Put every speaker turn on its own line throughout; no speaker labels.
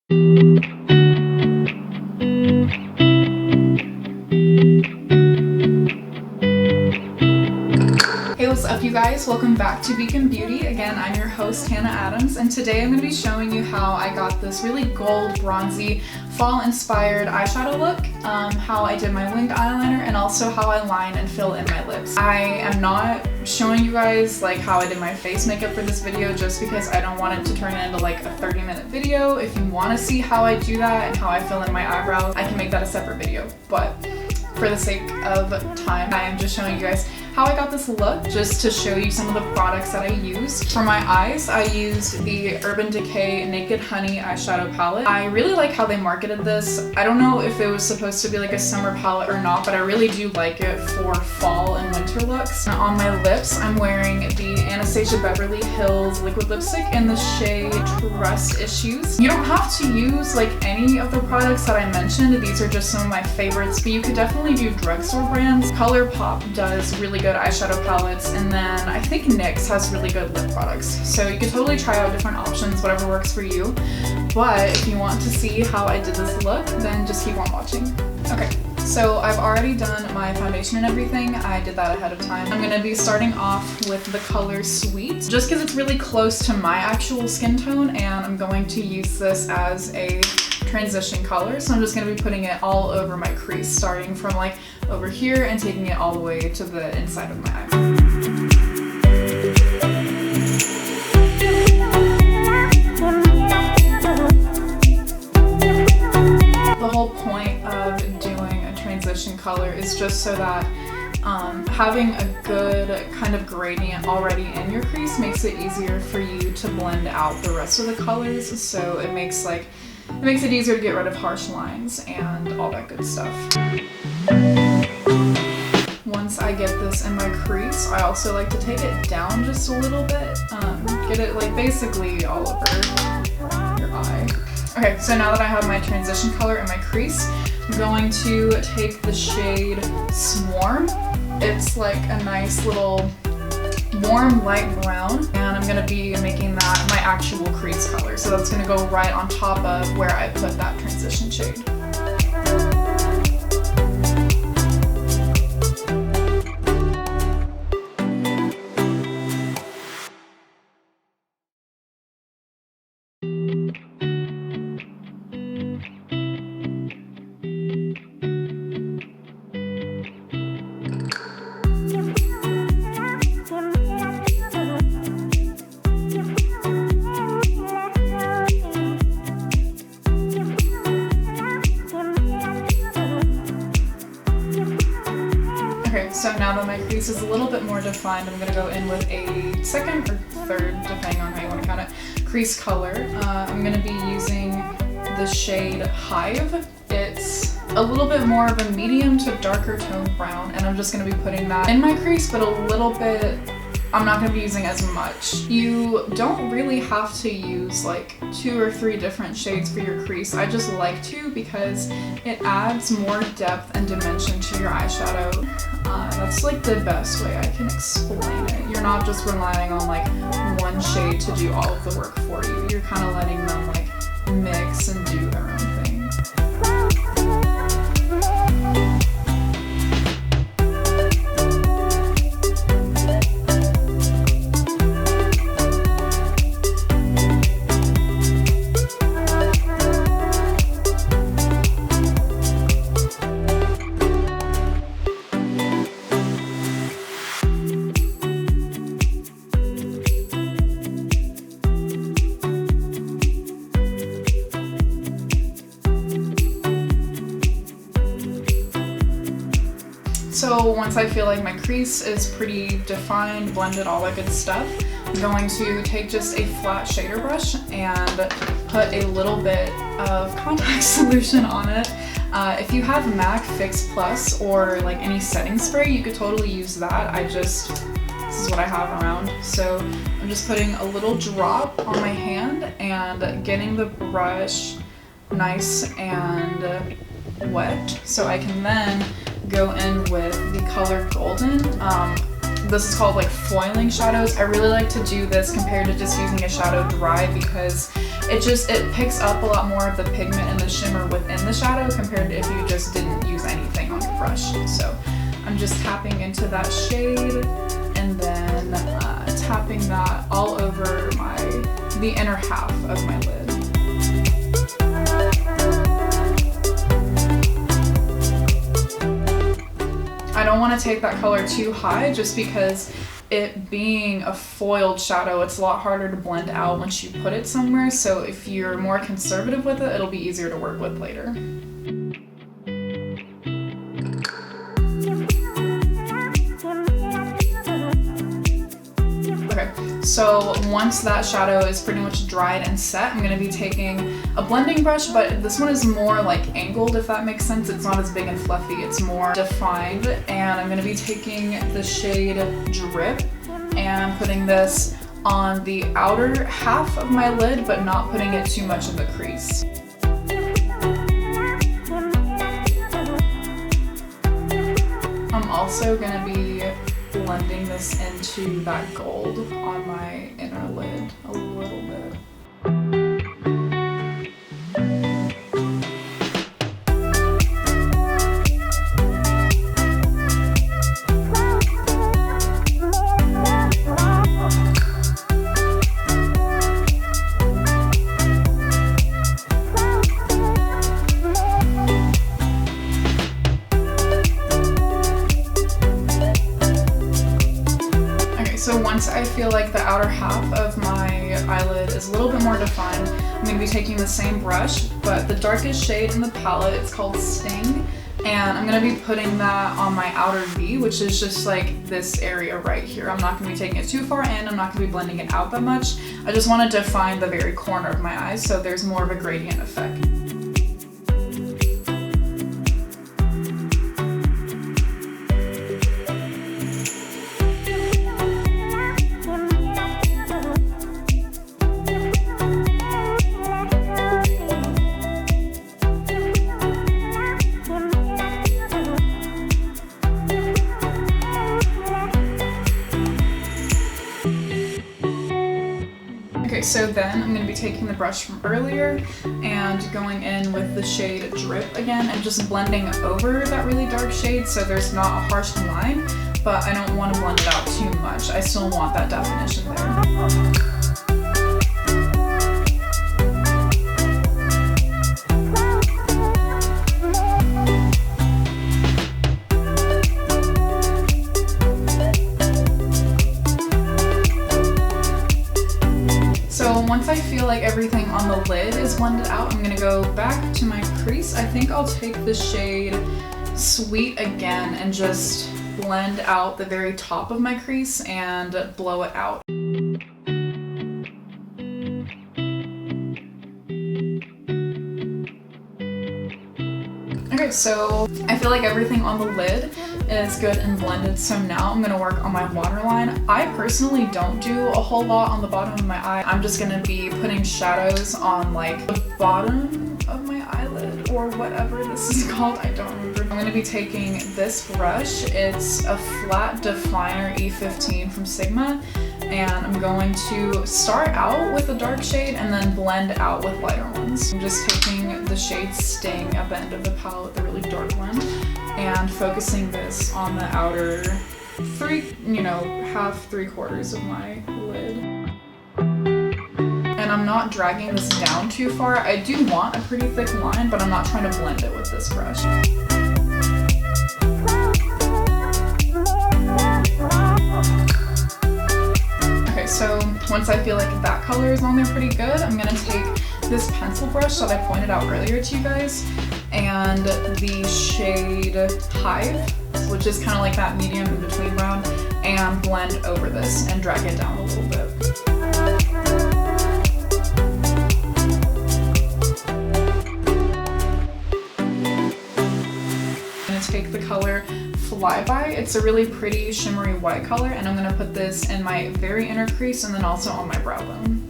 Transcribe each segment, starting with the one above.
Hey, what's up you guys? Welcome back to Beacon Beauty. Again, I'm your host, Hanna Adams, and today I'm going to be showing you how I got this really gold, bronzy, fall-inspired eyeshadow look, how I did my winged eyeliner, and also how I line and fill in my lips. I am not showing you guys like how I did my face makeup for this video just because I don't want it to turn into like a 30-minute video. If you want to see how I do that and how I fill in my eyebrows, I can make that a separate video, but for the sake of time, I am just showing you guys how I got this look, just to show you some of the products that I used. For my eyes, I used the Urban Decay Naked Honey eyeshadow palette. I really like how they marketed this. I don't know if it was supposed to be like a summer palette or not, but I really do like it for fall and winter looks. Now on my lips, I'm wearing the Anastasia Beverly Hills liquid lipstick in the shade Trust Issues. You don't have to use like any of the products that I mentioned. These are just some of my favorites, but you could definitely do drugstore brands. ColourPop does really good eyeshadow palettes, and then I think NYX has really good lip products. So you could totally try out different options, whatever works for you. But if you want to see how I did this look, then just keep on watching. Okay, so I've already done my foundation and everything. I did that ahead of time. I'm gonna be starting off with the color Sweet, just because it's really close to my actual skin tone, and I'm going to use this as a transition color. So I'm just gonna be putting it all over my crease, starting from like over here and taking it all the way to the inside of my eye. The whole point of doing a transition color is just so that having a good kind of gradient already in your crease makes it easier for you to blend out the rest of the colors. So it makes it easier to get rid of harsh lines and all that good stuff. Once I get this in my crease, I also like to take it down just a little bit, get it like basically all over your eye. Okay, so now that I have my transition color in my crease, I'm going to take the shade Swarm. It's like a nice little warm light brown, and I'm going to be making that my actual crease color. So that's going to go right on top of where I put that transition shade. Okay, so now that my crease is a little bit more defined, I'm going to go in with a second or third, depending on how you want to count it, crease color. I'm going to be using the shade Hive. It's a little bit more of a medium to darker toned brown, and I'm just going to be putting that in my crease, but a little bit, I'm not going to be using as much. You don't really have to use like 2 or 3 different shades for your crease. I just like to because it adds more depth and dimension to your eyeshadow. That's like the best way I can explain it. You're not just relying on like one shade to do all of the work for you. You're kind of letting them like mix and do their own thing. So once I feel like my crease is pretty defined, blended, all that good stuff, I'm going to take just a flat shader brush and put a little bit of contact solution on it. If you have MAC Fix Plus or like any setting spray, you could totally use that. This is what I have around. So I'm just putting a little drop on my hand and getting the brush nice and wet so I can then go in with the color Golden. This is called like foiling shadows. I really like to do this compared to just using a shadow dry because it picks up a lot more of the pigment and the shimmer within the shadow compared to if you just didn't use anything on your brush. So I'm just tapping into that shade and then tapping that all over the inner half of my lid. I don't want to take that color too high just because it being a foiled shadow, it's a lot harder to blend out once you put it somewhere. So if you're more conservative with it, it'll be easier to work with later. So once that shadow is pretty much dried and set, I'm going to be taking a blending brush, but this one is more like angled, if that makes sense. It's not as big and fluffy, it's more defined. And I'm going to be taking the shade Drip and putting this on the outer half of my lid, but not putting it too much in the crease. I'm also going to be blending this into that gold on my inner lid a little bit. So once I feel like the outer half of my eyelid is a little bit more defined, I'm going to be taking the same brush, but the darkest shade in the palette, it's called Sting, and I'm going to be putting that on my outer V, which is just like this area right here. I'm not going to be taking it too far in, I'm not going to be blending it out that much. I just want to define the very corner of my eyes so there's more of a gradient effect. Okay, so then I'm going to be taking the brush from earlier and going in with the shade Drip again and just blending over that really dark shade so there's not a harsh line, but I don't want to blend it out too much. I still want that definition there. Once I feel like everything on the lid is blended out, I'm going to go back to my crease. I think I'll take the shade Sweet again and just blend out the very top of my crease and blow it out. Okay, so I feel like everything on the lid is good and blended, so now I'm going to work on my waterline. I personally don't do a whole lot on the bottom of my eye. I'm just going to be putting shadows on like the bottom of my eyelid or whatever this is called. I don't remember. I'm going to be taking this brush. It's a flat definer E15 from Sigma, and I'm going to start out with a dark shade and then blend out with lighter ones. I'm just taking the shade Sting at the end of the palette, the really dark one, and focusing this on the outer half, 3/4 of my lid. And I'm not dragging this down too far. I do want a pretty thick line, but I'm not trying to blend it with this brush. Okay, so once I feel like that color is on there pretty good, I'm gonna take this pencil brush that I pointed out earlier to you guys and the shade Hive, which is kind of like that medium in between brown, and blend over this and drag it down a little bit. I'm gonna take the color Flyby. It's a really pretty shimmery white color, and I'm gonna put this in my very inner crease and then also on my brow bone.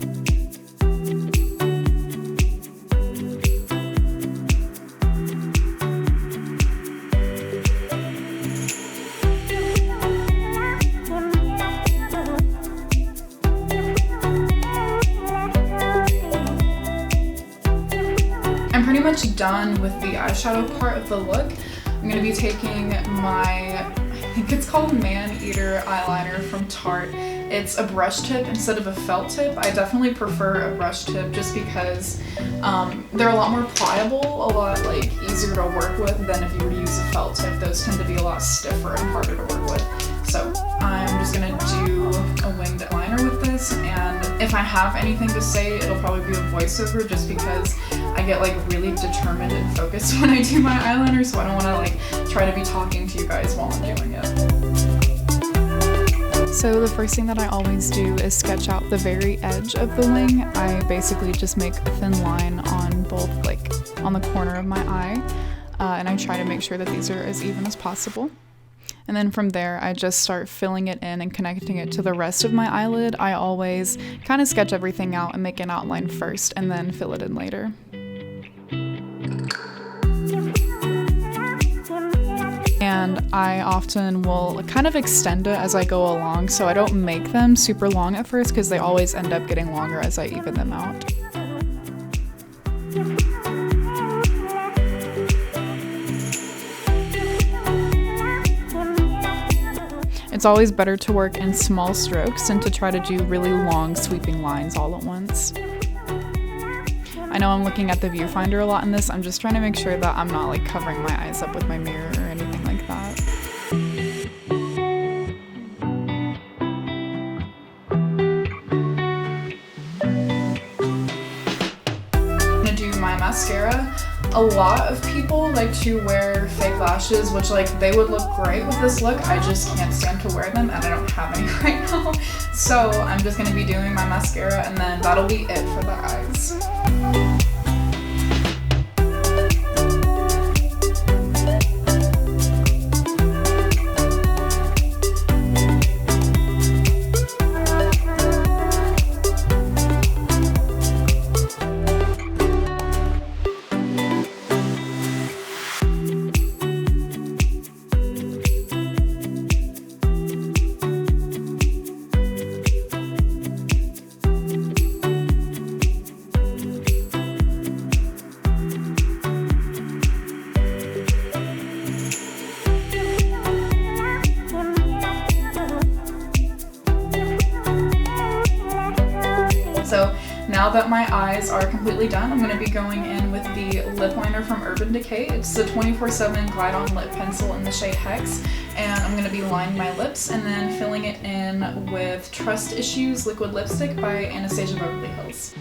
I'm pretty much done with the eyeshadow part of the look. I'm going to be taking my, I think it's called Maneater eyeliner from Tarte. It's a brush tip instead of a felt tip. I definitely prefer a brush tip just because they're a lot more pliable, a lot like easier to work with than if you were to use a felt tip. Those tend to be a lot stiffer and harder to work with. So I'm just gonna do a winged liner with this, and if I have anything to say, it'll probably be a voiceover just because I get like really determined and focused when I do my eyeliner, so I don't wanna like try to be talking to you guys while I'm doing it. So the first thing that I always do is sketch out the very edge of the wing. I basically just make a thin line on both, like on the corner of my eye, and I try to make sure that these are as even as possible. And then from there, I just start filling it in and connecting it to the rest of my eyelid. I always kind of sketch everything out and make an outline first and then fill it in later. And I often will kind of extend it as I go along, so I don't make them super long at first because they always end up getting longer as I even them out. It's always better to work in small strokes than to try to do really long sweeping lines all at once. I know I'm looking at the viewfinder a lot in this. I'm just trying to make sure that I'm not like covering my eyes up with my mirror or anything like that. I'm gonna do my mascara. A lot of people like to wear fake lashes, which like they would look great with this look. I just can't stand to wear them and I don't have any right now. So I'm just gonna be doing my mascara and then that'll be it for the eyes. So now that my eyes are completely done, I'm going to be going in with the lip liner from Decay. It's the 24/7 Glide On Lip Pencil in the shade Hex, and I'm going to be lining my lips and then filling it in with Trust Issues Liquid Lipstick by Anastasia Beverly Hills.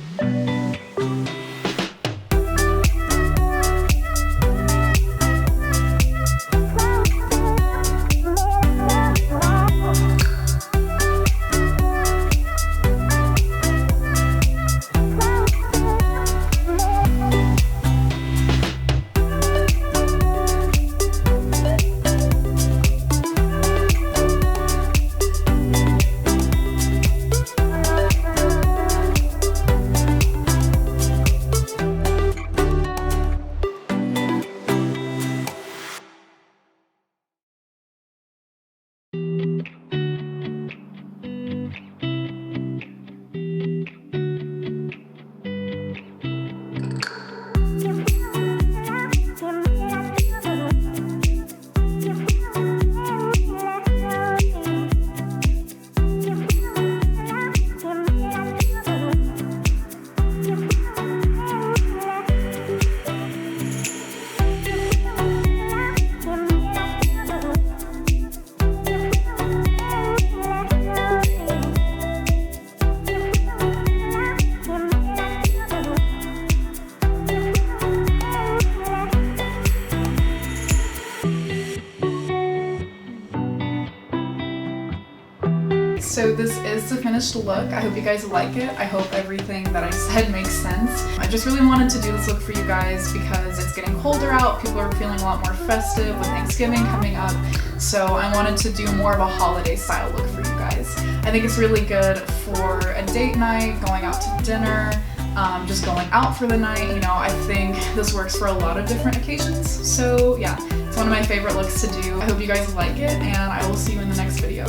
So this is the finished look. I hope you guys like it. I hope everything that I said makes sense. I just really wanted to do this look for you guys because it's getting colder out. People are feeling a lot more festive with Thanksgiving coming up. So I wanted to do more of a holiday style look for you guys. I think it's really good for a date night, going out to dinner, just going out for the night. You know, I think this works for a lot of different occasions. So yeah, it's one of my favorite looks to do. I hope you guys like it, and I will see you in the next video.